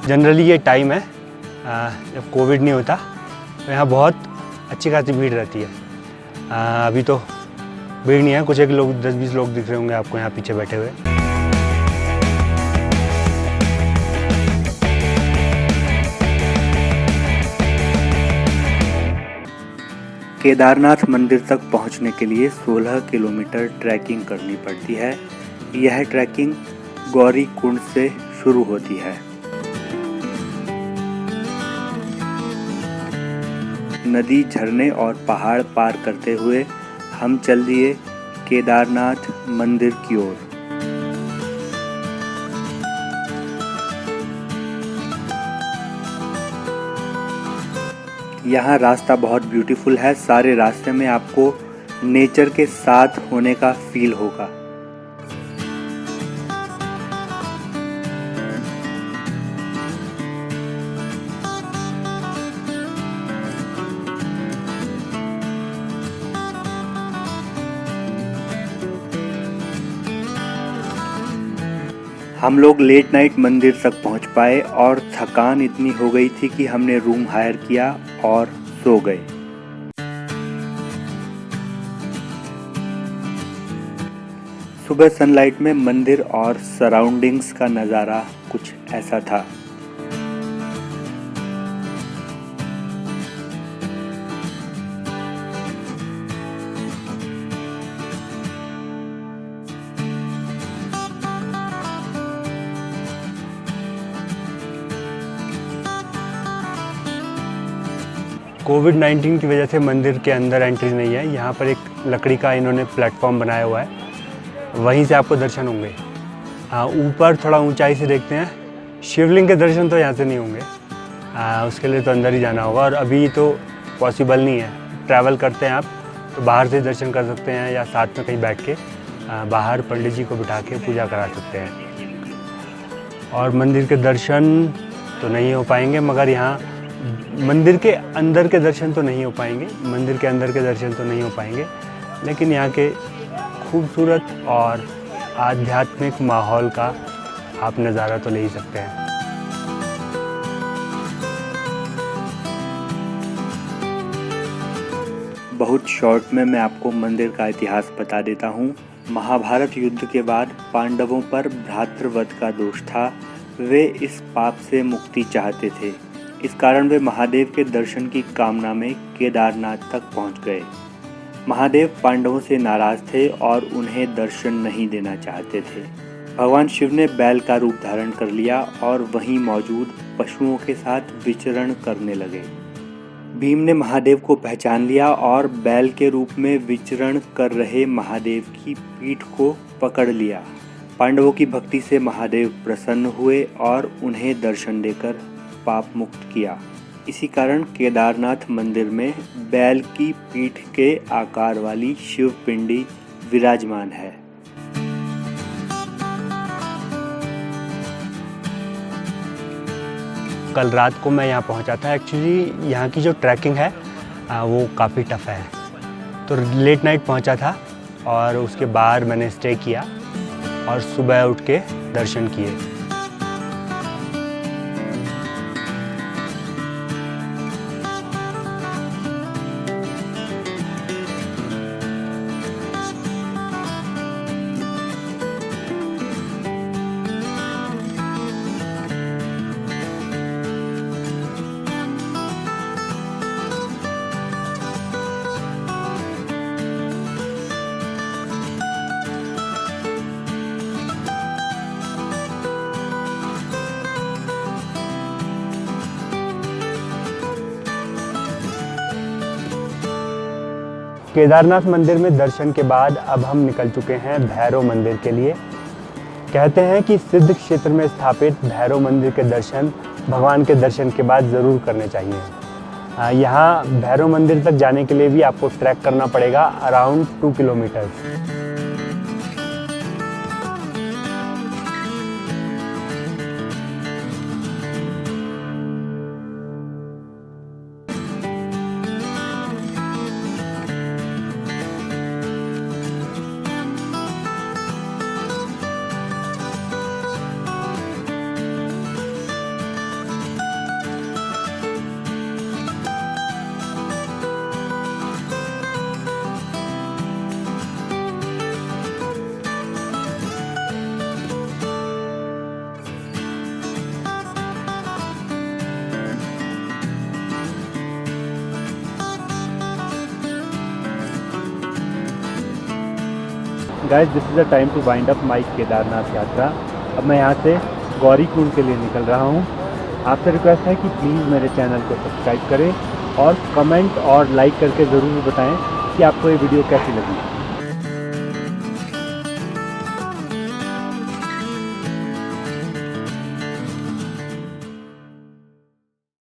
Generally ये time है जब कोविड नहीं होता, तो यहाँ बहुत अच्छी खासी भीड़ रहती है। अभी तो भीड़ नहीं है, कुछ एक लोग 10-20 लोग दिख रहे होंगे आपको यहाँ पीछे बैठे हुए। केदारनाथ मंदिर तक पहुँचने के लिए 16 किलोमीटर ट्रैकिंग करनी पड़ती है। यह ट्रैकिंग गौरी कुंड से शुरू होती है। नदी, झरने और पहाड़ पार करते हुए हम चल दिए केदारनाथ मंदिर की ओर। यहाँ रास्ता बहुत ब्यूटीफुल है। सारे रास्ते में आपको नेचर के साथ होने का फील होगा। हम लोग लेट नाइट मंदिर तक पहुंच पाए और थकान इतनी हो गई थी कि हमने रूम हायर किया और सो गए। सुबह सनलाइट में मंदिर और सराउंडिंग्स का नज़ारा कुछ ऐसा था। कोविड-19 की वजह से मंदिर के अंदर एंट्री नहीं है। यहाँ पर एक लकड़ी का इन्होंने प्लेटफॉर्म बनाया हुआ है, वहीं से आपको दर्शन होंगे। हाँ, ऊपर थोड़ा ऊंचाई से देखते हैं। शिवलिंग के दर्शन तो यहाँ से नहीं होंगे, उसके लिए तो अंदर ही जाना होगा और अभी तो पॉसिबल नहीं है। ट्रैवल करते हैं आप तो बाहर से दर्शन कर सकते हैं या साथ में कहीं बैठ के बाहर पंडित जी को बिठा के पूजा करा सकते हैं। और मंदिर के दर्शन तो नहीं हो पाएंगे, मगर यहाँ मंदिर के अंदर के दर्शन तो नहीं हो पाएंगे। मंदिर के अंदर के दर्शन तो नहीं हो पाएंगे, लेकिन यहाँ के खूबसूरत और आध्यात्मिक माहौल का आप नज़ारा तो ले ही सकते हैं। बहुत शॉर्ट में मैं आपको मंदिर का इतिहास बता देता हूँ। महाभारत युद्ध के बाद पांडवों पर भ्रातृवध का दोष था। वे इस पाप से मुक्ति चाहते थे। इस कारण वे महादेव के दर्शन की कामना में केदारनाथ तक पहुंच गए। महादेव पांडवों से नाराज थे और उन्हें दर्शन नहीं देना चाहते थे। भगवान शिव ने बैल का रूप धारण कर लिया और वहीं मौजूद पशुओं के साथ विचरण करने लगे। भीम ने महादेव को पहचान लिया और बैल के रूप में विचरण कर रहे महादेव की पीठ को पकड़ लिया। पांडवों की भक्ति से महादेव प्रसन्न हुए और उन्हें दर्शन देकर पाप मुक्त किया। इसी कारण केदारनाथ मंदिर में बैल की पीठ के आकार वाली शिव पिंडी विराजमान है। कल रात को मैं यहाँ पहुँचा था। एक्चुअली यहाँ की जो ट्रैकिंग है वो काफ़ी टफ़ है, तो लेट नाइट पहुँचा था और उसके बाद मैंने स्टे किया और सुबह उठ के दर्शन किए। केदारनाथ मंदिर में दर्शन के बाद अब हम निकल चुके हैं भैरव मंदिर के लिए। कहते हैं कि सिद्ध क्षेत्र में स्थापित भैरव मंदिर के दर्शन भगवान के दर्शन के बाद ज़रूर करने चाहिए। यहाँ भैरव मंदिर तक जाने के लिए भी आपको ट्रैक करना पड़ेगा अराउंड 2 किलोमीटर। Guys this is the time to wind up my Kedarnath यात्रा। अब मैं यहाँ से गौरीकुंड के लिए निकल रहा हूँ। आपसे रिक्वेस्ट है कि प्लीज़ मेरे चैनल को सब्सक्राइब करें और कमेंट और लाइक करके ज़रूर बताएं कि आपको ये वीडियो कैसी लगी।